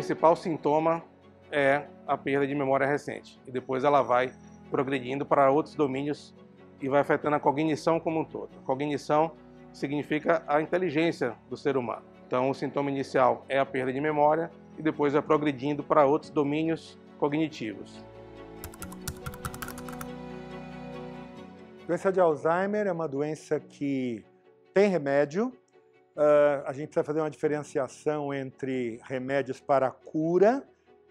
principal sintoma é a perda de memória recente, e depois ela vai progredindo para outros domínios e vai afetando a cognição como um todo. A cognição significa a inteligência do ser humano. Então, o sintoma inicial é a perda de memória e depois vai progredindo para outros domínios cognitivos. Doença de Alzheimer é uma doença que tem remédio. A gente precisa fazer uma diferenciação entre remédios para cura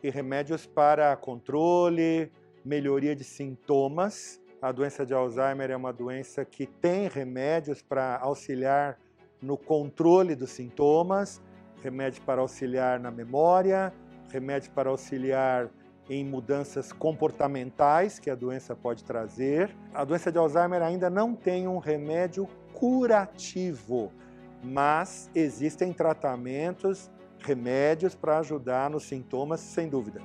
e remédios para controle, melhoria de sintomas. A doença de Alzheimer é uma doença que tem remédios para auxiliar no controle dos sintomas, remédios para auxiliar na memória, remédios para auxiliar em mudanças comportamentais que a doença pode trazer. A doença de Alzheimer ainda não tem um remédio curativo, mas existem tratamentos, remédios para ajudar nos sintomas, sem dúvida.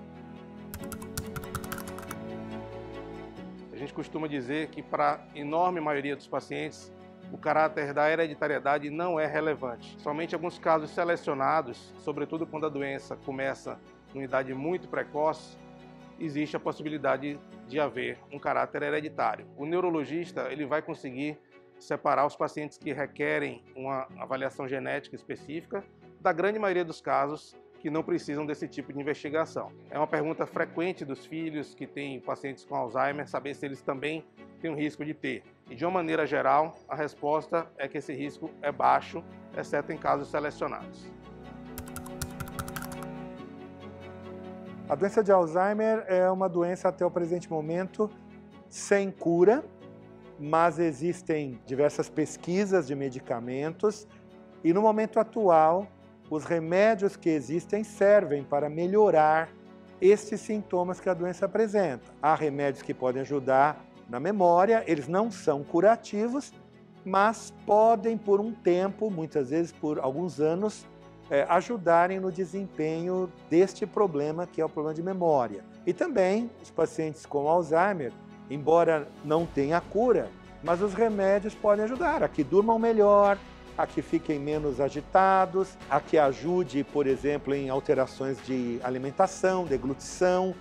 A gente costuma dizer que para a enorme maioria dos pacientes, o caráter da hereditariedade não é relevante. Somente alguns casos selecionados, sobretudo quando a doença começa numa idade muito precoce, existe a possibilidade de haver um caráter hereditário. O neurologista ele vai conseguir separar os pacientes que requerem uma avaliação genética específica da grande maioria dos casos que não precisam desse tipo de investigação. É uma pergunta frequente dos filhos que têm pacientes com Alzheimer, saber se eles também têm um risco de ter. E de uma maneira geral, a resposta é que esse risco é baixo, exceto em casos selecionados. A doença de Alzheimer é uma doença até o presente momento sem cura, mas existem diversas pesquisas de medicamentos e no momento atual os remédios que existem servem para melhorar esses sintomas que a doença apresenta. Há remédios que podem ajudar na memória, eles não são curativos, mas podem por um tempo, muitas vezes por alguns anos, ajudarem no desempenho deste problema, que é o problema de memória. E também os pacientes com Alzheimer, embora não tenha cura, mas os remédios podem ajudar a que durmam melhor, a que fiquem menos agitados, a que ajude, por exemplo, em alterações de alimentação, deglutição,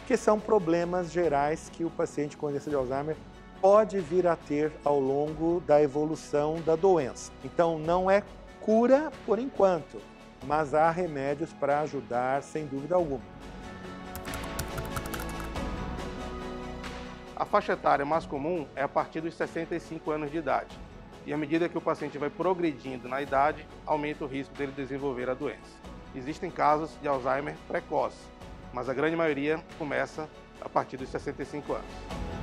que são problemas gerais que o paciente com doença de Alzheimer pode vir a ter ao longo da evolução da doença. Então, não é cura por enquanto, mas há remédios para ajudar, sem dúvida alguma. A faixa etária mais comum é a partir dos 65 anos de idade. E à medida que o paciente vai progredindo na idade, aumenta o risco dele desenvolver a doença. Existem casos de Alzheimer precoce, mas a grande maioria começa a partir dos 65 anos.